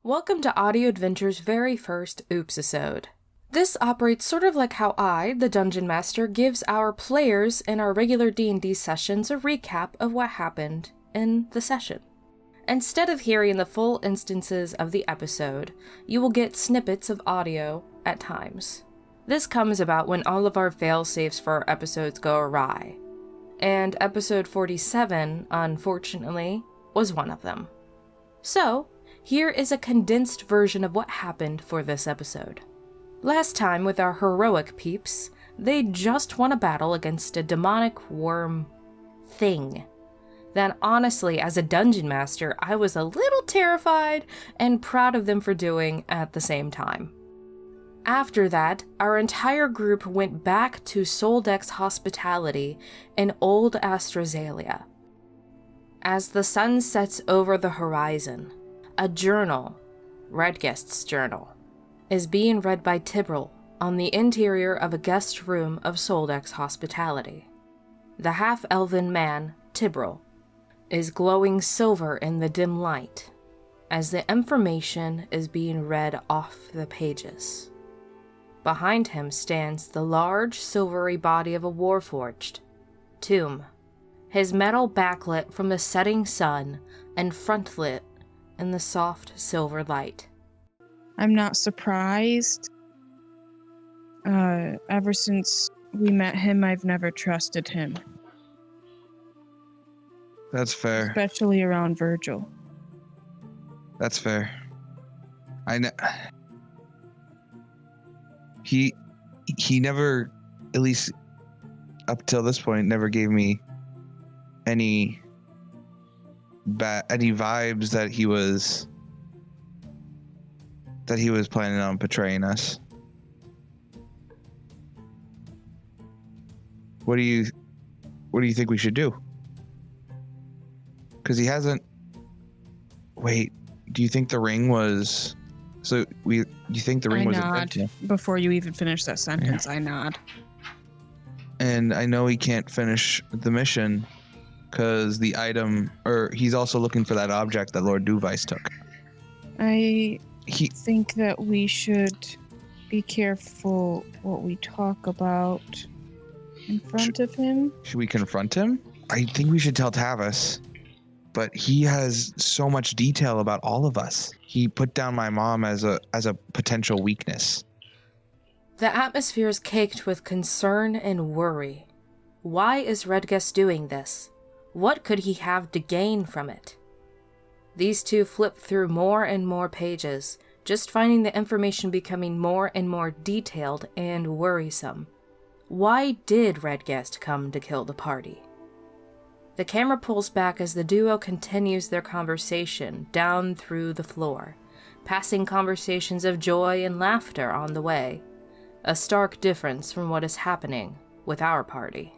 Welcome to Audio Adventure's very first Oops-isode. This operates sort of like how I, the Dungeon Master, gives our players in our regular D&D sessions a recap of what happened in the session. Instead of hearing the full instances of the episode, you will get snippets of audio at times. This comes about when all of our fail-safes for our episodes go awry, and episode 47, unfortunately, was one of them. So, here is a condensed version of what happened for this episode. Last time, with our heroic peeps, they just won a battle against a demonic worm thing. That honestly, as a dungeon master, I was a little terrified and proud of them for doing at the same time. After that, our entire group went back to Soldex Hospitality in Old Astrazalia. As the sun sets over the horizon, a journal, Redguest's journal, is being read by Tibril on the interior of a guest room of Soldex Hospitality. The half-elven man, Tibril, is glowing silver in the dim light as the information is being read off the pages. Behind him stands the large silvery body of a warforged, Tomb, his metal backlit from the setting sun and frontlit in the soft silver light. I'm not surprised. Ever since we met him, I've never trusted him. That's fair. Especially around Virgil. That's fair. I know. He never, at least up till this point, never gave me any vibes that he was planning on betraying us. What do you think we should do? Because he hasn't. Wait, do you think the ring was? So you think the ring was intentional? Before you even finish that sentence, yeah. I nod. And I know he can't finish the mission because the item, or he's also looking for that object that Lord Duvice took. I think that we should be careful what we talk about in front of him. Should we confront him? I think we should tell Tavis, but he has so much detail about all of us. He put down my mom as a potential weakness. The atmosphere is caked with concern and worry. Why is Redguest doing this? What could he have to gain from it? These two flip through more and more pages, just finding the information becoming more and more detailed and worrisome. Why did Redguest come to kill the party? The camera pulls back as the duo continues their conversation down through the floor, passing conversations of joy and laughter on the way, a stark difference from what is happening with our party.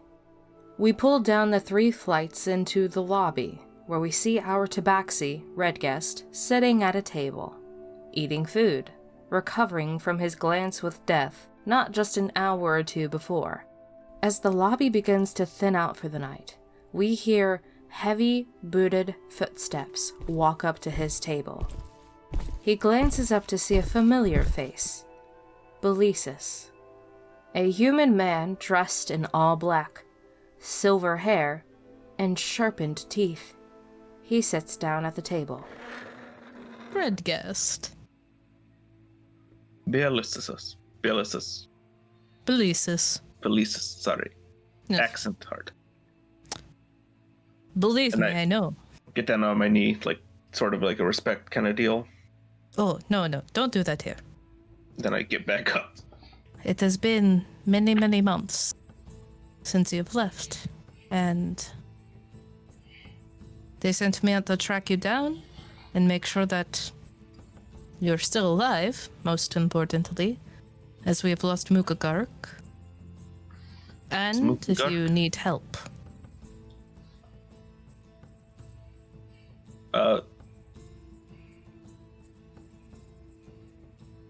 We pull down the 3 flights into the lobby, where we see our tabaxi, Redguest, sitting at a table, eating food, recovering from his glance with death not just an hour or two before. As the lobby begins to thin out for the night, we hear heavy, booted footsteps walk up to his table. He glances up to see a familiar face, Belisis, a human man dressed in all black, silver hair, and sharpened teeth. He sits down at the table. Redguest. Belisis. Sorry. Yes. Accent hard. Believe me, I know. Get down on my knee, sort of like a respect kind of deal. Oh, no, don't do that here. Then I get back up. It has been many, many months since you've left, and they sent me out to track you down and make sure that you're still alive, most importantly, as we have lost Mukagark. And if you need help.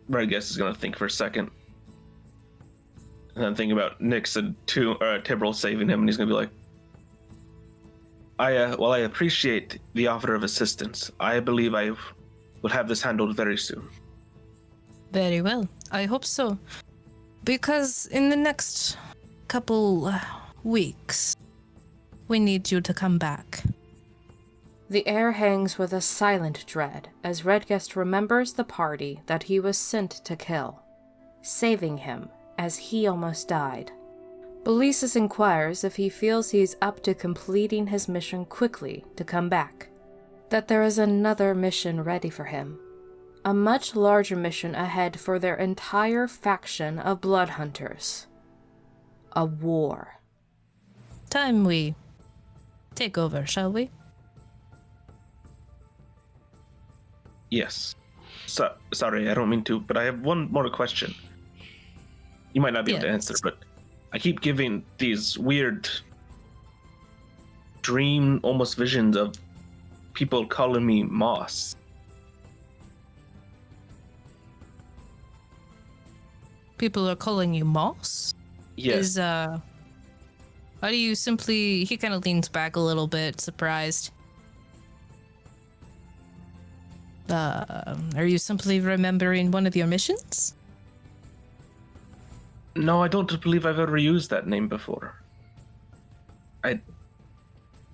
Redguest is going to think for a second. And then think about Nyx and Tibril saving him, and he's going to be like, I appreciate the offer of assistance. I believe I've we'll have this handled very soon. Very well. I hope so. Because in the next couple weeks, we need you to come back. The air hangs with a silent dread as Redguest remembers the party that he was sent to kill, saving him as he almost died. Belises inquires if he feels he's up to completing his mission quickly to come back, that there is another mission ready for him, a much larger mission ahead for their entire faction of blood hunters. A war. Time we take over, shall we? Yes. Sorry, I don't mean to, but I have one more question. You might not be able to answer, but I keep giving these weird dream, almost visions of people calling me Moss. People are calling you Moss? Yes. Are you simply... He kind of leans back a little bit, surprised. Are you simply remembering one of your missions? No, I don't believe I've ever used that name before. It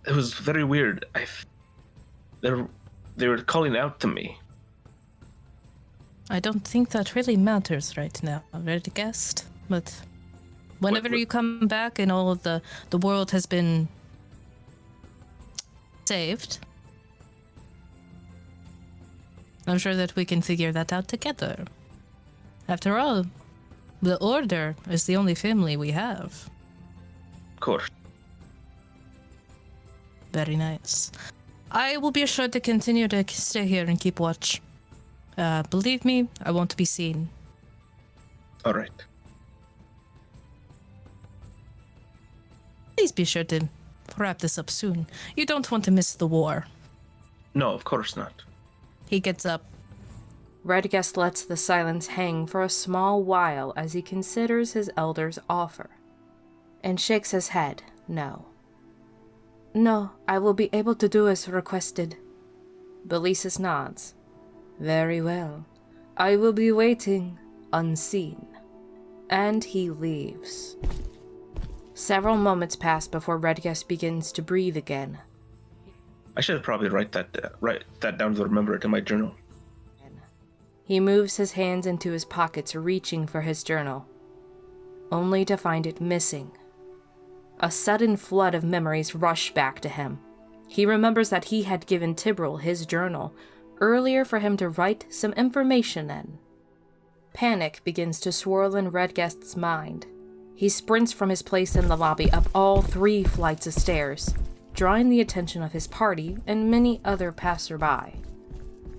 was very weird. They were calling out to me. I don't think that really matters right now, Redguest. But whenever you come back and all of the world has been saved, I'm sure that we can figure that out together. After all, the Order is the only family we have. Of course. Very nice. I will be sure to continue to stay here and keep watch. Believe me, I won't be seen. All right. Please be sure to wrap this up soon. You don't want to miss the war. No, of course not. He gets up. Redguest lets the silence hang for a small while as he considers his elder's offer, and shakes his head no. No, I will be able to do as requested. Belises nods. Very well. I will be waiting, unseen. And he leaves. Several moments pass before Redguest begins to breathe again. I should probably write that down to remember it in my journal. He moves his hands into his pockets, reaching for his journal, only to find it missing. A sudden flood of memories rush back to him. He remembers that he had given Tibril his journal earlier for him to write some information in. Panic begins to swirl in Redguest's mind. He sprints from his place in the lobby up all 3 flights of stairs, drawing the attention of his party and many other passerby.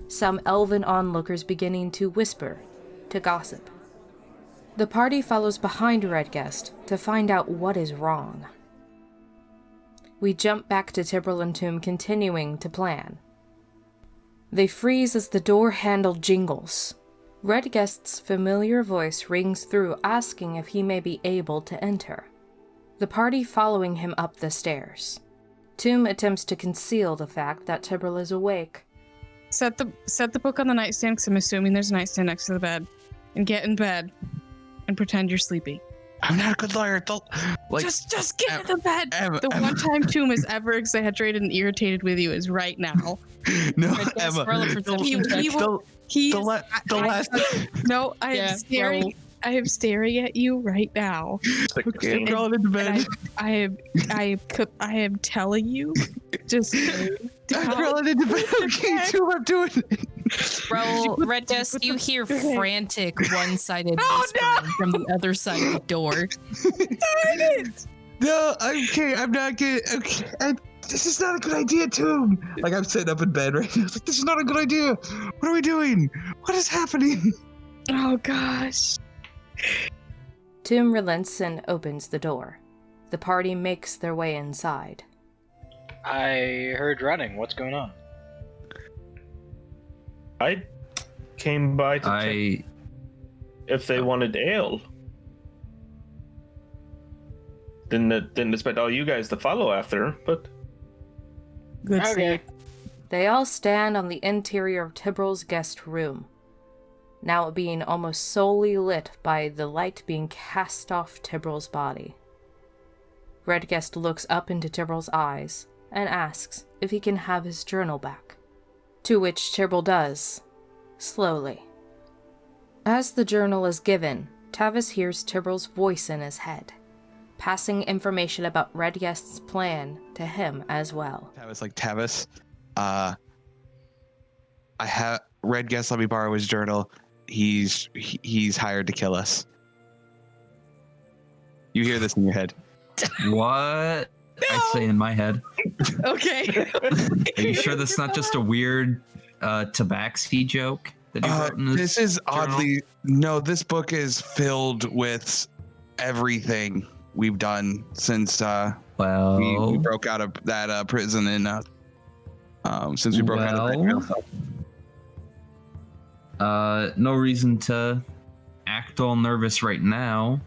Some elven onlookers beginning to whisper, to gossip. The party follows behind Redguest to find out what is wrong. We jump back to Tibril and Tomb, continuing to plan. They freeze as the door handle jingles. Redguest's familiar voice rings through, asking if he may be able to enter. The party following him up the stairs. Tomb attempts to conceal the fact that Tibril is awake. Set the book on the nightstand, because I'm assuming there's a nightstand next to the bed. And get in bed. And pretend you're sleepy. I'm not a good lawyer. Just get in the bed. The one time Tomb is ever exaggerated and irritated with you is right now. No, Emma. I am staring at you right now. Okay, I'm crawling into bed. I am telling you. Just I'm crawling into bed. Okay, Tomb, I'm doing it. Bro, Redguest, you hear frantic one-sided whispering from the other side of the door. No, okay, I'm not good. Okay, this is not a good idea, Tomb. Like, I'm sitting up in bed right now. It's like, this is not a good idea. What are we doing? What is happening? Oh, gosh. Tomb relents and opens the door. The party makes their way inside. I heard running. What's going on? I came by to check if they wanted ale. Didn't expect all you guys to follow after, but Good Okay. They all stand on the interior of Tibral's guest room, now being almost solely lit by the light being cast off Tibral's body. Redguest looks up into Tibral's eyes and asks if he can have his journal back, to which Tibral does, slowly. As the journal is given, Tavis hears Tibral's voice in his head, passing information about Redguest's plan to him as well. Tavis, I have Redguest let me borrow his journal. He's hired to kill us. You hear this in your head. What? No! I say in my head. Okay. Are you sure that's not just a weird tabaxi joke that he wrote in this is journal? oddly no. This book is filled with everything we've done since we broke out of that prison in since we broke out of that jail cell. No reason to act all nervous right now.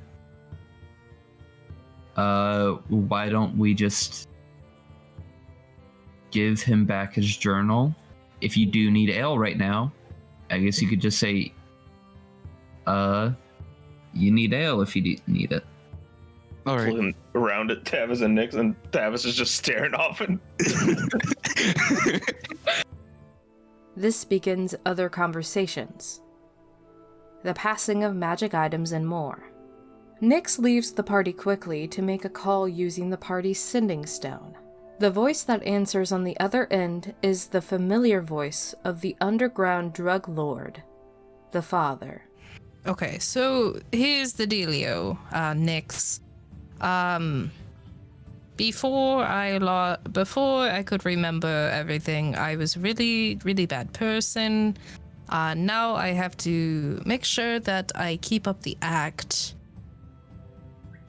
Why don't we just give him back his journal? If you do need ale right now, I guess you could just say, you need ale if you need it. All right. Looking around at Tavis and Nix, and Tavis is just staring off. And This begins other conversations, the passing of magic items and more. Nix leaves the party quickly to make a call using the party's sending stone. The voice that answers on the other end is the familiar voice of the underground drug lord, the father. Okay, so here's the dealio, Nix. Before I could remember everything, I was really, really bad person. Now I have to make sure that I keep up the act.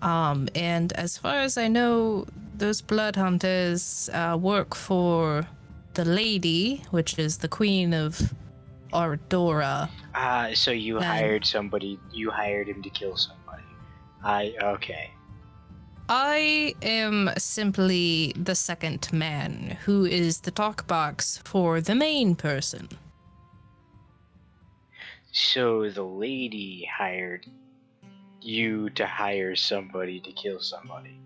And as far as I know, those blood hunters work for the lady, which is the queen of Ardora. So you hired somebody, you hired him to kill somebody. Okay. I am simply the second man, who is the talk box for the main person. So the lady hired you to hire somebody to kill somebody.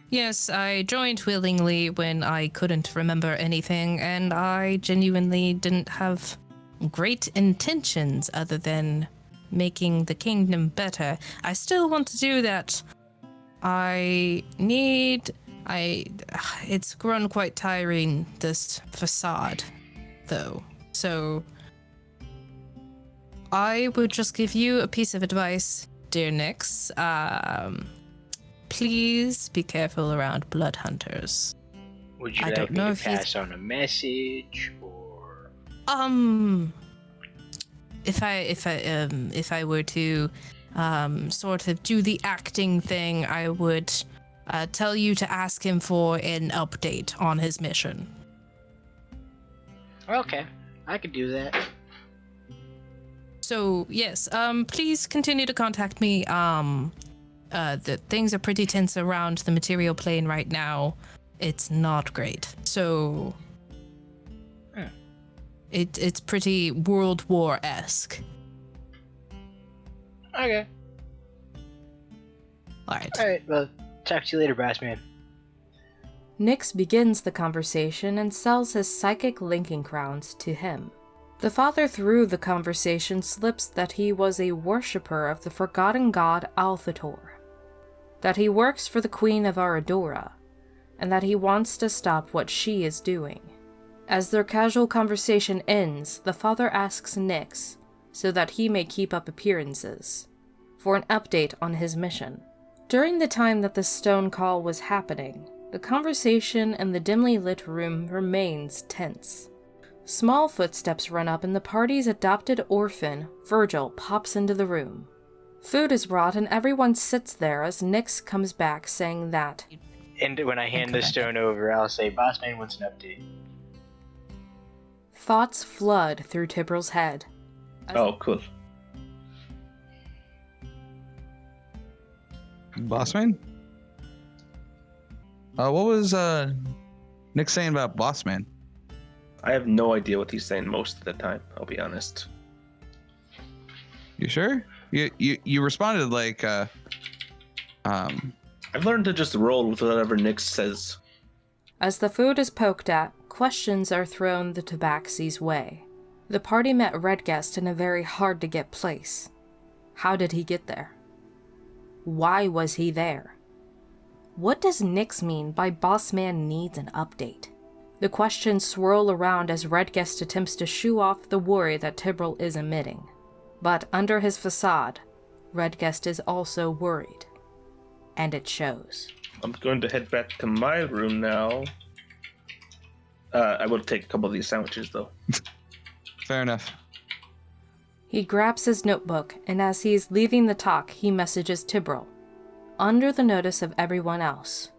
Yes, I joined willingly when I couldn't remember anything, and I genuinely didn't have great intentions other than making the kingdom better. I still want to do that. It's grown quite tiring, this facade, though. So, I would just give you a piece of advice, dear Nix. Please be careful around blood hunters. Would you like me to pass on a message, or? If I were to sort of do the acting thing, I would tell you to ask him for an update on his mission. Okay, I could do that. So yes, please continue to contact me. The things are pretty tense around the material plane right now. It's not great. So it's pretty World War-esque. Okay. Alright, well, talk to you later, brass man. Nix begins the conversation and sells his psychic linking crowns to him. The father through the conversation slips that he was a worshipper of the forgotten god Althator, that he works for the Queen of Aradora, and that he wants to stop what she is doing. As their casual conversation ends, the father asks Nix, so that he may keep up appearances, for an update on his mission. During the time that the stone call was happening, the conversation in the dimly lit room remains tense. Small footsteps run up and the party's adopted orphan, Virgil, pops into the room. Food is brought and everyone sits there as Nix comes back saying that... And when I hand the stone over, I'll say, Boss Man wants an update. Thoughts flood through Tibral's head. Oh, cool. Bossman? What was Nick saying about Bossman? I have no idea what he's saying most of the time, I'll be honest. You sure? You responded like I've learned to just roll with whatever Nick says. As the food is poked at, questions are thrown the Tabaxi's way. The party met Redguest in a very hard-to-get place. How did he get there? Why was he there? What does Nix mean by Boss Man needs an update? The questions swirl around as Redguest attempts to shoo off the worry that Tibril is emitting. But under his facade, Redguest is also worried. And it shows. I'm going to head back to my room now. I will take a couple of these sandwiches, though. fair enough. He grabs his notebook, and as he is leaving the talk, he messages Tibril, under the notice of everyone else.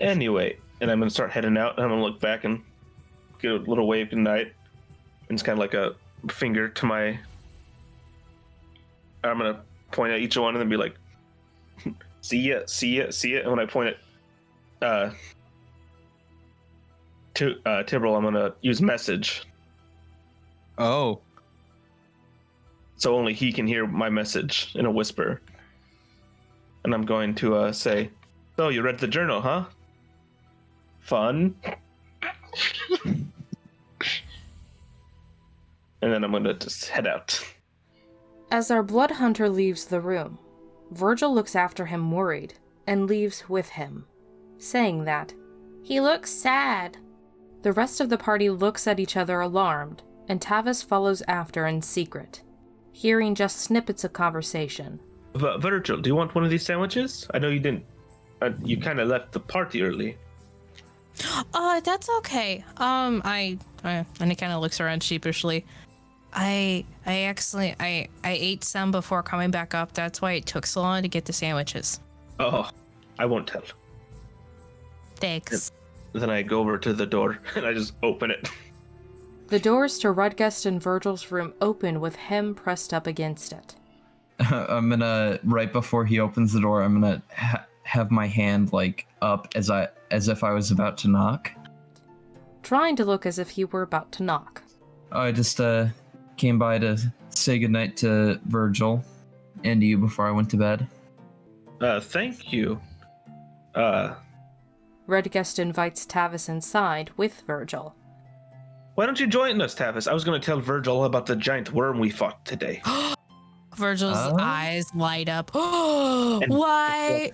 Anyway, and I'm going to start heading out, and I'm going to look back and get a little wave goodnight. And it's kind of like a finger to my... I'm going to point at each one and then be like, see ya, see ya, see ya. And when I point at to Tibril, I'm going to use message. Oh. So only he can hear my message in a whisper. And I'm going to say, so you read the journal, huh? Fun. And then I'm going to just head out. As our blood hunter leaves the room, Virgil looks after him worried and leaves with him, saying that he looks sad. The rest of the party looks at each other alarmed, and Tavis follows after in secret, hearing just snippets of conversation. Virgil, do you want one of these sandwiches? I know you didn't. You kind of left the party early. That's okay. And he kind of looks around sheepishly. I ate some before coming back up. That's why it took so long to get the sandwiches. Oh, I won't tell. Thanks. Then I go over to the door and I just open it. The doors to Redguest and Virgil's room open with him pressed up against it. I'm gonna, right before he opens the door, I'm gonna have my hand like up as if I was about to knock. Trying to look as if he were about to knock. I just came by to say goodnight to Virgil and you before I went to bed. Thank you. Redguest invites Tavis inside with Virgil. Why don't you join us, Tavis? I was going to tell Virgil about the giant worm we fought today. Virgil's eyes light up. Why?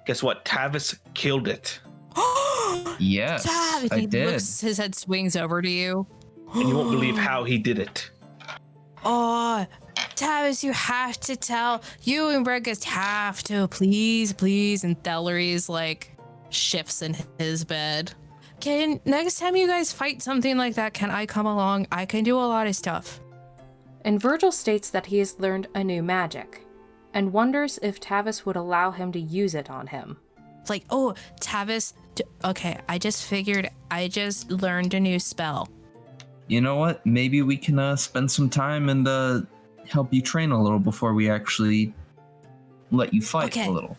Guess what? Tavis killed it. Yes, Tavis, I did. His head swings over to you. And you won't believe how he did it. Oh, Tavis, you have to tell. You and Redguest have to, please. And Thellery's like shifts in his bed. Next time you guys fight something like that, can I come along? I can do a lot of stuff. And Virgil states that he has learned a new magic, and wonders if Tavis would allow him to use it on him. Like, oh, Tavis, okay, I just learned a new spell. You know what? Maybe we can spend some time and help you train a little before we actually let you fight a little.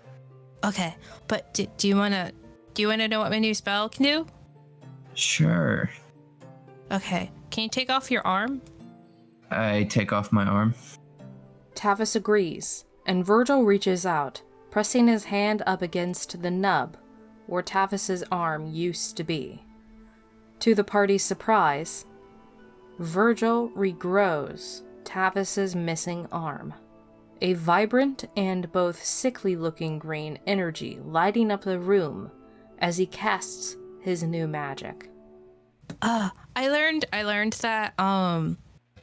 Okay, but do you wanna know what my new spell can do? Sure. Okay, can you take off your arm? I take off my arm. Tavis agrees, and Virgil reaches out, pressing his hand up against the nub where Tavis's arm used to be. To the party's surprise, Virgil regrows Tavis's missing arm. A vibrant and both sickly-looking green energy lighting up the room as he casts his new magic. I learned that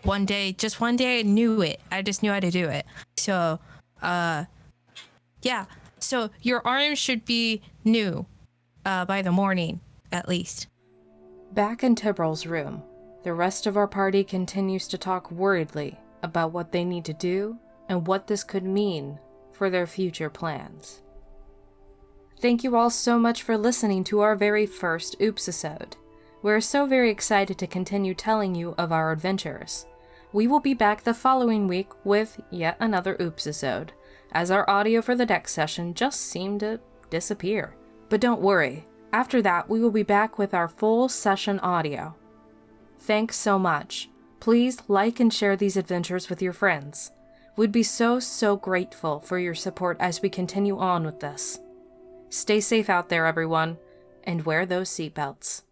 one day I knew it. I just knew how to do it. So yeah. So your arm should be new by the morning at least. Back in Tibril's room, the rest of our party continues to talk worriedly about what they need to do and what this could mean for their future plans. Thank you all so much for listening to our very first Oopsisode. We're so very excited to continue telling you of our adventures. We will be back the following week with yet another Oopsisode, as our audio for the next session just seemed to disappear. But don't worry, after that we will be back with our full session audio. Thanks so much. Please like and share these adventures with your friends. We'd be so grateful for your support as we continue on with this. Stay safe out there, everyone, and wear those seatbelts.